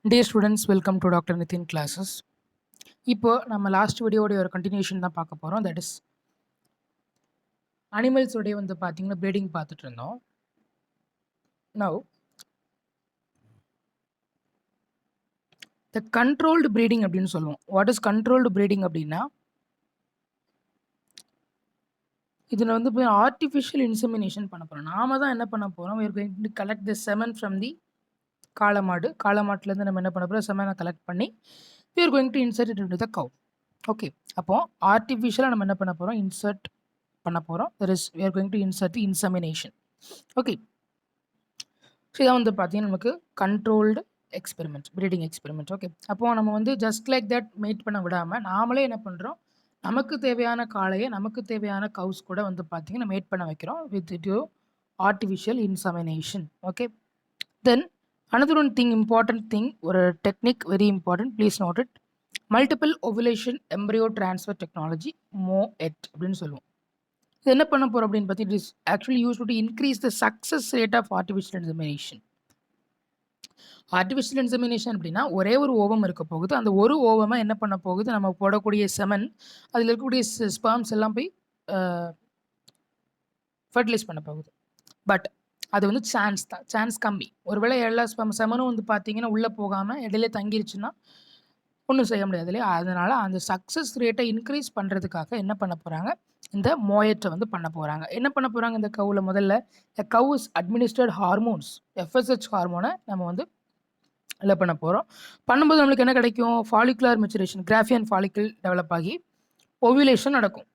Dear students, welcome to Dr. Nitin classes. இப்போ நம்ம last வீடியோடைய ஒரு கண்டினியூஷன் தான் பார்க்க போகிறோம். தட் இஸ் அனிமல்ஸோடைய வந்து பார்த்தீங்கன்னா ப்ரீடிங் பார்த்துட்டு இருந்தோம். நவ் த கண்ட்ரோல்டு ப்ரீடிங் அப்படின்னு சொல்லுவோம். வாட் இஸ் கண்ட்ரோல்டு ப்ரீடிங் அப்படின்னா, இதில் வந்து போய் ஆர்டிஃபிஷியல் இன்செமினேஷன் பண்ண போகிறோம். நாம தான் என்ன பண்ண போகிறோம், we are going to collect the semen from the காளமாட்டுலேருந்து நம்ம என்ன பண்ண போகிறோம், செமனை கலெக்ட் பண்ணி we are going to insert it into the cow. Okay, அப்போ ஆர்டிஃபிஷியலாக நம்ம என்ன பண்ண போகிறோம், இன்சர்ட் பண்ண போகிறோம். That is we are going to insert the insemination. Okay, so இதான் வந்து பார்த்தீங்கன்னா நமக்கு controlled experiment, breeding experiment. Okay, அப்போது நம்ம வந்து ஜஸ்ட் லைக் தட் மேட் பண்ண விடாமல் நாமளே என்ன பண்ணுறோம், நமக்கு தேவையான காளையை நமக்கு தேவையான கவுஸ் கூட வந்து பார்த்தீங்கன்னா மேட் பண்ண வைக்கிறோம் with artificial insemination. Okay, then another one thing, important thing, ஒரு technique very important, please note it. Multiple ovulation embryo transfer technology, MOET அப்படின்னு சொல்லுவோம். இது என்ன பண்ண போகிறோம் அப்படின்னு பார்த்தீங்கன்னா, it is actually use to increase the success rate of artificial insemination. Artificial insemination அப்படின்னா ஒரே ஒரு ஓவம் இருக்க போகுது. அந்த ஒரு ஓவமை என்ன பண்ண போகுது, நம்ம போடக்கூடிய செமன் அதில் இருக்கக்கூடிய ஸ்பெர்ம்ஸ் எல்லாம் போய் ஃபர்டிலைஸ் பண்ண போகுது. பட் அது வந்து சான்ஸ் தான், சான்ஸ் கம்மி. ஒருவேளை எல்லா செமனும் வந்து பார்த்தீங்கன்னா உள்ளே போகாமல் இடையில தங்கிருச்சுன்னா ஒன்றும் செய்ய முடியாது இல்லையா. அதனால் அந்த சக்ஸஸ் ரேட்டை இன்க்ரீஸ் பண்ணுறதுக்காக என்ன பண்ண போகிறாங்க, இந்த மோயட்டை வந்து பண்ண போகிறாங்க. என்ன பண்ண போகிறாங்க இந்த கவுவில், முதல்ல கவ் இஸ் அட்மினிஸ்டர்ட் ஹார்மோன்ஸ், FSH ஹார்மோனை நம்ம வந்து இல்லை பண்ண போகிறோம். பண்ணும்போது நம்மளுக்கு என்ன கிடைக்கும், follicular maturation, Graafian follicle develop ஆகி ஓவியுலேஷன் நடக்கும்.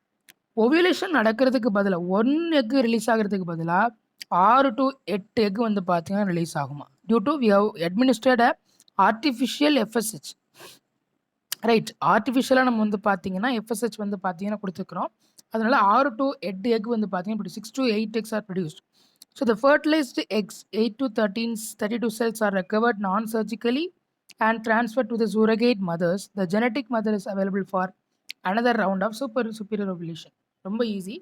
ஓவியுலேஷன் நடக்கிறதுக்கு பதிலாக 1 எக் ரிலீஸ் ஆகிறதுக்கு பதிலாக 6 to 8 எக் வந்து பார்த்தீங்கன்னா ரிலீஸ் ஆகுமா, due to we have administered artificial FSH. Right, ஆர்டிஃபிஷியலாக நம்ம வந்து பார்த்தீங்கன்னா FSH வந்து பார்த்தீங்கன்னா கொடுத்துக்கிறோம். அதனால் 6 to 8 எக் வந்து பார்த்தீங்கன்னா 6 to 8 eggs are produced. So the fertilized eggs 8 to 32 cells are recovered non-surgically and transferred to the surrogate mothers. The genetic mother is available for another round of superior ovulation. ரொம்ப easy.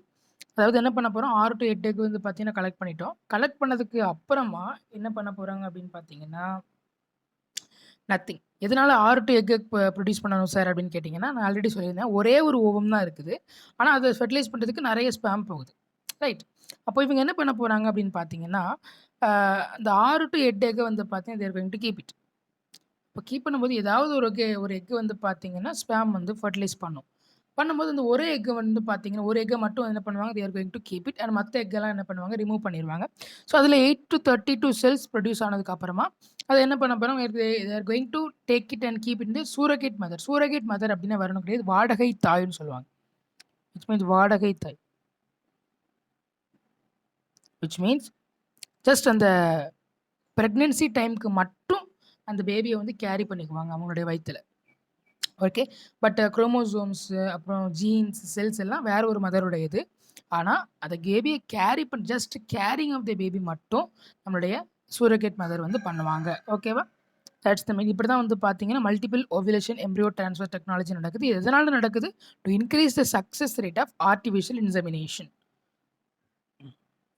அதாவது என்ன பண்ண போகிறோம், 6 to 8 egg வந்து பார்த்தீங்கன்னா collect பண்ணிட்டோம். Collect பண்ணதுக்கு அப்புறமா என்ன பண்ண போகிறாங்க அப்படின்னு பார்த்தீங்கன்னா நத்திங். எதனால் 6 to 8 எக் ப்ரொடியூஸ் பண்ணணும் சார் அப்படின்னு கேட்டிங்கன்னா, நான் ஆல்ரெடி சொல்லியிருந்தேன் ஒரே ஒரு ஓவம் தான் இருக்குது. ஆனால் அதை ஃபெர்டிலைஸ் பண்ணுறதுக்கு நிறைய ஸ்பேம் போகுது. ரைட், அப்போ இவங்க என்ன பண்ண போகிறாங்க அப்படின்னு பார்த்தீங்கன்னா, இந்த 6 to 8 எக்கை வந்து பார்த்தீங்கன்னா தேர் கோயிங் டு கீப் இட். இப்போ கீப் பண்ணும்போது ஏதாவது ஒரு எக்கு வந்து பார்த்தீங்கன்னா ஸ்பேம் வந்து ஃபர்டிலைஸ் பண்ணும்போது இந்த ஒரே எக்கை வந்து பார்த்தீங்கன்னா ஒரு எக்கை மட்டும் என்ன பண்ணுவாங்க, தேர் going to keep it. And மற்ற எக்கெல்லாம் என்ன பண்ணுவாங்க, ரிமூவ் பண்ணிடுவாங்க. ஸோ அதில் 8 to 32 செல்ஸ் ப்ரொடியூஸ் ஆனதுக்கப்புறமா அதை என்ன பண்ண போகிறாங்க, தேர் going to take it and keep it இந்த சூரகேட் மதர். சூரகேட் மதர் அப்படின்னா வரணும் கிடையாது, வாடகை தாய்ன்னு சொல்லுவாங்க. விச் மீன்ஸ் வாடகை தாய், விச் மீன்ஸ் ஜஸ்ட் அந்த ப்ரெக்னென்சி டைமுக்கு மட்டும் அந்த பேபியை வந்து கேரி பண்ணிக்குவாங்க அவங்களுடைய வயிற்றில். ஓகே, பட் குரோமோசோம்ஸு அப்புறம் ஜீன்ஸ் செல்ஸ் எல்லாம் வேற ஒரு மதருடையது. ஆனால் அதை பேபியை கேரி பண்ண just carrying of the baby மட்டும் நம்மளுடைய சூரகேட் மதர் வந்து பண்ணுவாங்க. ஓகேவா, தட்ஸ் த மீன். இப்படி தான் வந்து பார்த்தீங்கன்னா multiple ovulation embryo transfer technology நடக்குது. எதனால் நடக்குது, to increase the success rate of artificial insemination.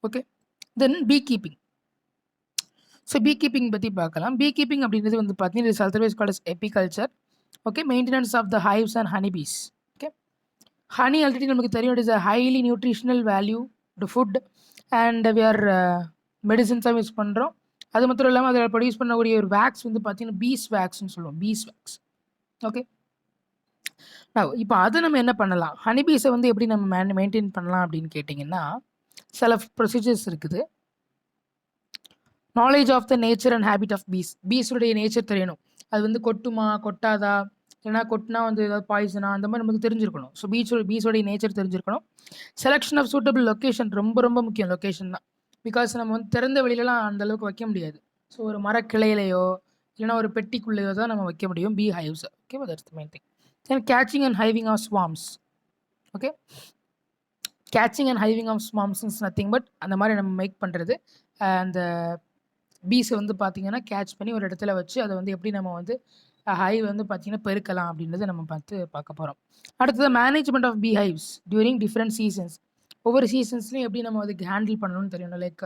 Okay, then bee keeping. So bee keeping பற்றி பார்க்கலாம். பீ கீப்பிங் அப்படின்றது வந்து பார்த்தீங்கன்னா it's otherwise called as apiculture. Okay, maintenance of the hives and honey bees. Okay, honey already நமக்கு தெரியும், it is a highly nutritional value to food and we are மெடிசன்ஸாக use பண்ணுறோம். அது மட்டும் இல்லாமல் அதில் ப்ரொடியூஸ் பண்ணக்கூடிய ஒரு வேக்ஸ் வந்து பார்த்தீங்கன்னா பீஸ் வேக்ஸ்ன்னு சொல்லுவோம், பீஸ் வேக்ஸ். ஓகே, இப்போ அதை நம்ம என்ன பண்ணலாம், ஹனி பீஸை வந்து எப்படி நம்ம மெயின்டைன் பண்ணலாம் அப்படின்னு கேட்டிங்கன்னா சில ப்ரொசீஜர்ஸ் இருக்குது. Knowledge of the nature and habit of bees. பீஸுடைய நேச்சர் தெரியணும், அது வந்து கொட்டுமா கொட்டாதா, இல்லைனா கொட்டினா வந்து ஏதாவது பாய்சனா, அந்த மாதிரி நமக்கு தெரிஞ்சிருக்கணும். ஸோ பீஸோடைய நேச்சர் தெரிஞ்சிருக்கணும். செலெக்ஷன் ஆஃப் சூட்டபிள் லொக்கேஷன் ரொம்ப ரொம்ப முக்கியம். லொக்கேஷன் தான், பிகாஸ் நம்ம வந்து திறந்த வெளியிலலாம் அந்தளவுக்கு வைக்க முடியாது. ஸோ ஒரு மரக்கிளையிலையோ இல்லைனா ஒரு பெட்டிக்குள்ளேயோ தான் நம்ம வைக்க முடியும் பீ ஹைவ்ஸ். ஓகேவா, that's the main thing. Then catching and hiving of swarms. Okay, catching and hiving of swarms is nothing but அந்த மாதிரி நம்ம மேக் பண்ணுறது. அந்த பீஸை வந்து பார்த்திங்கன்னா கேட்ச் பண்ணி ஒரு இடத்துல வச்சு அதை வந்து எப்படி நம்ம வந்து ஹைவ் வந்து பார்த்திங்கன்னா பெருக்கலாம் அப்படின்றத நம்ம பார்க்க போகிறோம். அடுத்தது management of bee hives during different seasons. ஒவ்வொரு சீசன்ஸ்லையும் எப்படி நம்ம அதுக்கு ஹேண்டில் பண்ணணும்னு தெரியணும். லைக்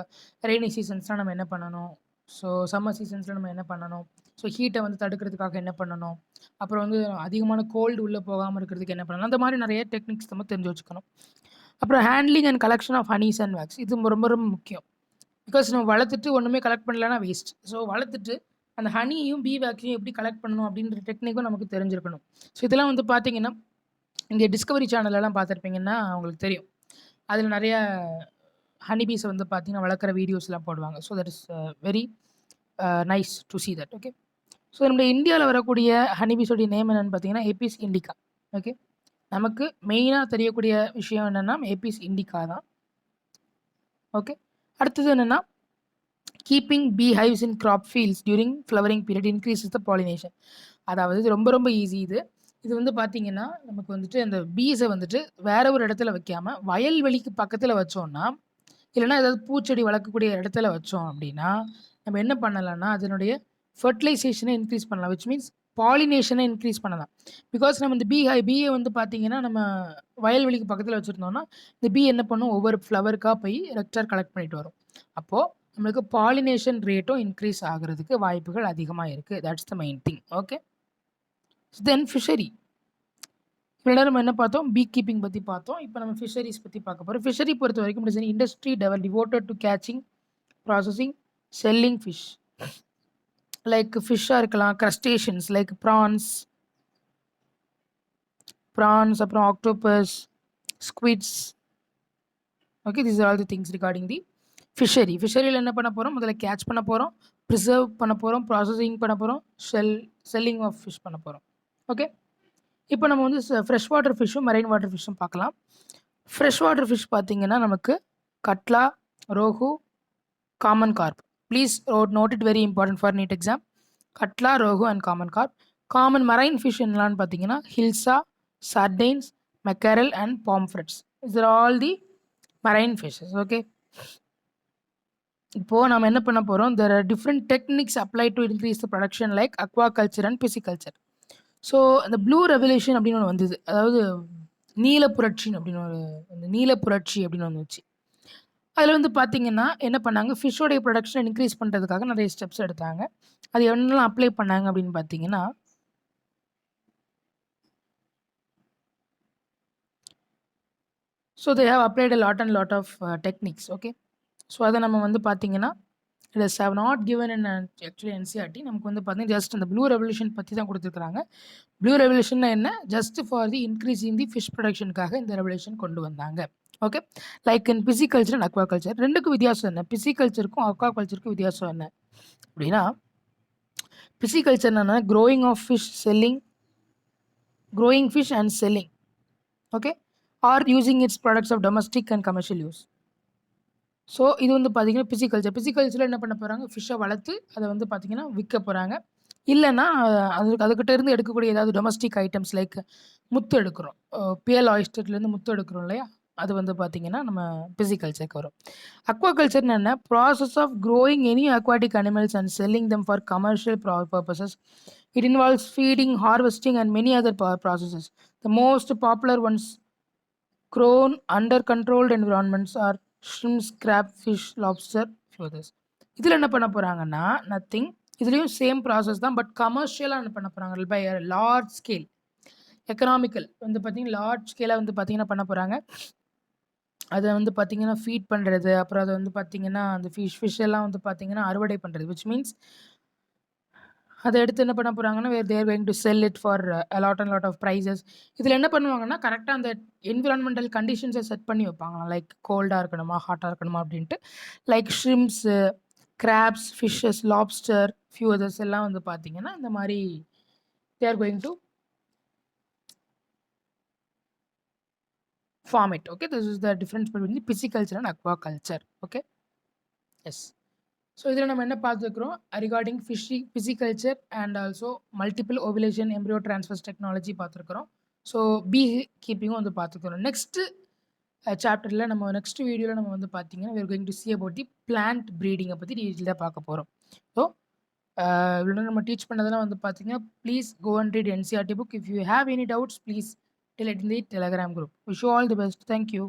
ரெய்னி சீசன்ஸ்லாம் நம்ம என்ன பண்ணணும், ஸோ சம்மர் சீசன்ஸில் நம்ம என்ன பண்ணணும், ஸோ ஹீட்டை வந்து தடுக்கிறதுக்காக என்ன பண்ணணும், அப்புறம் வந்து அதிகமான கோல்டு உள்ளே போகாமல் இருக்கிறதுக்கு என்ன பண்ணணும், அந்த மாதிரி நிறைய டெக்னிக்ஸ் நம்ம தெரிஞ்சு வச்சுக்கணும். அப்புறம் handling and collection of honeys and wax, இது ரொம்ப ரொம்ப முக்கியம். பிகாஸ் நம்ம வளர்த்துட்டு ஒன்றுமே கலெக்ட் பண்ணலன்னா வேஸ்ட். ஸோ வளர்த்துட்டு அந்த ஹனியும் பீ வேக்ஸையும் எப்படி கலெக்ட் பண்ணணும் அப்படின்ற டெக்னிக்கும் நமக்கு தெரிஞ்சிருக்கணும். ஸோ இதெல்லாம் வந்து பார்த்தீங்கன்னா, இங்கே டிஸ்கவரி சேனல்லலாம் பார்த்துருப்பீங்கன்னா உங்களுக்கு தெரியும். அதில் நிறைய ஹனி பீஸை வந்து பார்த்தீங்கன்னா வளர்க்குற வீடியோஸ்லாம் போடுவாங்க. So that is very nice to see that. Okay. So நம்முடைய இந்தியாவில் வரக்கூடிய ஹனி பீஸோடைய நேம் என்னென்னு பார்த்தீங்கன்னா ஏபிஸ் இண்டிகா. ஓகே. நமக்கு மெயினாக தெரியக்கூடிய விஷயம் என்னென்னா ஏபிஸ் இண்டிகா தான். ஓகே. அடுத்தது என்னென்னா, keeping bee hives in crop fields during flowering period increases the pollination. அதாவது இது ரொம்ப ரொம்ப ஈஸி இது. இது வந்து பார்த்தீங்கன்னா, நமக்கு வந்துட்டு அந்த பீஸை வந்துட்டு வேற ஒரு இடத்துல வைக்காம, வயல்வெளிக்கு பக்கத்தில் வச்சோம்னா, இல்லைன்னா ஏதாவது பூச்செடி வளர்க்கக்கூடிய இடத்துல வச்சோம் அப்படின்னா, நம்ம என்ன பண்ணலாம்னா, அதனுடைய ஃபெர்டிலைசேஷனை இன்க்ரீஸ் பண்ணலாம். விச் மீன்ஸ் பாலினேஷனை இன்க்ரீஸ் பண்ணலாம். பிகாஸ் நம்ம இந்த பீயை வந்து பார்த்தீங்கன்னா, நம்ம வயல்வெளிக்கு பக்கத்தில் வச்சுருந்தோம்னா, இந்த பீ என்ன பண்ணும், ஒவ்வொரு ஃப்ளவருக்காக போய் ரெக்டர் கலெக்ட் பண்ணிட்டு வரும். அப்போது நம்மளுக்கு பாலினேஷன் ரேட்டும் இன்க்ரீஸ் ஆகிறதுக்கு வாய்ப்புகள் அதிகமாக இருக்குது. That's the main thing. Okay. Then fishery. இவ்வளோ நம்ம என்ன பார்த்தோம், பீ கீப்பிங் பற்றி பார்த்தோம். இப்போ நம்ம ஃபிஷரிஸ் பற்றி பார்க்க போகிறோம். ஃபிஷரி பொறுத்த வரைக்கும் it is an industry devoted to catching, processing, selling fish. Like ஃபிஷ்ஷாக இருக்கலாம், க்ரஸ்டேஷன்ஸ் லைக் ப்ரான்ஸ், அப்புறம் octopus, squids. Okay, these are all the things regarding the fishery. ஃபிஷரியில் என்ன பண்ண போகிறோம், முதல்ல கேட்ச் பண்ண போகிறோம், ப்ரிசர்வ் பண்ண போகிறோம், ப்ராசஸிங் பண்ண போகிறோம், செல்லிங் ஆஃப் ஃபிஷ் பண்ண போகிறோம். ஓகே. இப்போ நம்ம வந்து ஃப்ரெஷ் வாட்டர் ஃபிஷ்ஷும் மெரைன் வாட்டர் ஃபிஷ்ஷும் பார்க்கலாம். ஃப்ரெஷ் வாட்டர் ஃபிஷ் பார்த்தீங்கன்னா நமக்கு catla, rohu, common carp. Please note it, very important for NEET exam. Catla, rohu and common carp. Common marine fish என்னலான்னு பார்த்தீங்கன்னா hilsa, sardines, mackerel and pomfrets. Is are all the marine fishes. Okay. இப்போது நம்ம என்ன பண்ண போகிறோம், there are different techniques applied to increase the production like aquaculture and pisciculture. So அந்த blue revolution அப்படின்னு ஒன்று வந்தது, அதாவது நீல புரட்சி அப்படின்னு ஒன்று வந்துச்சு. அதில் வந்து பார்த்தீங்கன்னா என்ன பண்ணாங்க, ஃபிஷ்ஷோடைய ப்ரொடக்ஷனை இன்க்ரீஸ் பண்ணுறதுக்காக நிறைய ஸ்டெப்ஸ் எடுத்தாங்க. அது என்னெல்லாம் அப்ளை பண்ணாங்க அப்படின்னு பார்த்தீங்கன்னா, so they have applied a lot of techniques. Okay. So அதை நம்ம வந்து பார்த்தீங்கன்னா, it is how not given in actually NCERT. நமக்கு வந்து பார்த்தீங்கன்னா ஜஸ்ட் அந்த ப்ளூ ரெவல்யூஷன் பற்றி தான் கொடுத்துருக்குறாங்க. ப்ளூ ரெவல்யூஷன்னா என்ன, just for the increase in the fish ப்ரொடக்ஷனுக்காக இந்த ரெவல்யூஷன் கொண்டு வந்தாங்க. Okay. Like in pisciculture and aquaculture ரெண்டுக்கும் வித்தியாசம் என்ன, பிசிகல்ச்சருக்கும் அக்வாகல்ச்சருக்கும் வித்தியாசம் என்ன அப்படின்னா, பிசிகல்ச்சர் என்னன்னா growing fish and selling. Okay. Or using its products of domestic and commercial use. So இது வந்து பார்த்தீங்கன்னா பிசிகல்ச்சரில் என்ன பண்ண போகிறாங்க, ஃபிஷ்ஷை வளர்த்து அதை வந்து பார்த்தீங்கன்னா விற்க போகிறாங்க. இல்லைன்னா அதுக்கிட்ட இருந்து எடுக்கக்கூடிய ஏதாவது டொமஸ்டிக் ஐட்டம்ஸ் லைக் முத்து எடுக்கிறோம், பியல் ஆயிஸ்டர்லேருந்து முத்து எடுக்கிறோம் இல்லையா, அது வந்து பார்த்தீங்கன்னா நம்ம பிசிகல்ச்சருக்கு வரும். அக்வாகல்ச்சர்னு என்ன, process of growing any aquatic animals and selling them for commercial purposes. It involves feeding, harvesting and many other processes. The most popular ones grown under controlled environments are shrimps, crab, fish, lobster, few others. இதில் என்ன பண்ண போகிறாங்கன்னா nothing, இதுலேயும் same process தான், but கமர்ஷியலாக என்ன பண்ண போகிறாங்க, பை லார்ஜ் ஸ்கேல் எக்கனாமிக்கல் வந்து பார்த்தீங்கன்னா லார்ஜ் ஸ்கேலாக வந்து பார்த்தீங்கன்னா பண்ண போகிறாங்க. அதை வந்து பார்த்தீங்கன்னா ஃபீட் பண்ணுறது, அப்புறம் அதை வந்து பார்த்தீங்கன்னா அந்த ஃபிஷ் எல்லாம் வந்து பார்த்தீங்கன்னா அறுவடை பண்ணுறது, விச் மீன்ஸ் அதை எடுத்து என்ன பண்ண போகிறாங்கன்னா they're going to sell it for lot of prices. இதில் என்ன பண்ணுவாங்கன்னா கரெக்டாக அந்த என்விரான்மெண்டல் கண்டிஷன்ஸை செட் பண்ணி வைப்பாங்களாம், லைக் கோல்டாக இருக்கணுமா ஹாட்டாக இருக்கணுமா அப்படின்ட்டு. Like shrimps, crabs, fishes, lobster, few others எல்லாம் வந்து பார்த்தீங்கன்னா இந்த மாதிரி they're going to farm it. Okay, this is the difference between the pisciculture and aquaculture. Okay, yes. So இதில் நம்ம என்ன பார்த்துருக்குறோம், regarding pisciculture and also multiple ovulation embryo transfers technology பார்த்துருக்குறோம். ஸோ பீ கீப்பிங்கும் வந்து பார்த்துக்கிறோம். நெக்ஸ்ட்டு சாப்டரில் நம்ம நெக்ஸ்ட் வீடியோவில் நம்ம வந்து பார்த்தீங்கன்னா we are going to see about the plant breeding பற்றி டீட்டெயிலாக பார்க்க போகிறோம். ஸோ இவ்வளோ நம்ம டீச் பண்ணதெல்லாம் வந்து பார்த்தீங்கன்னா please go and read NCERT book. If you have any doubts please tell it in the Telegram group. Wish you all the best. Thank you.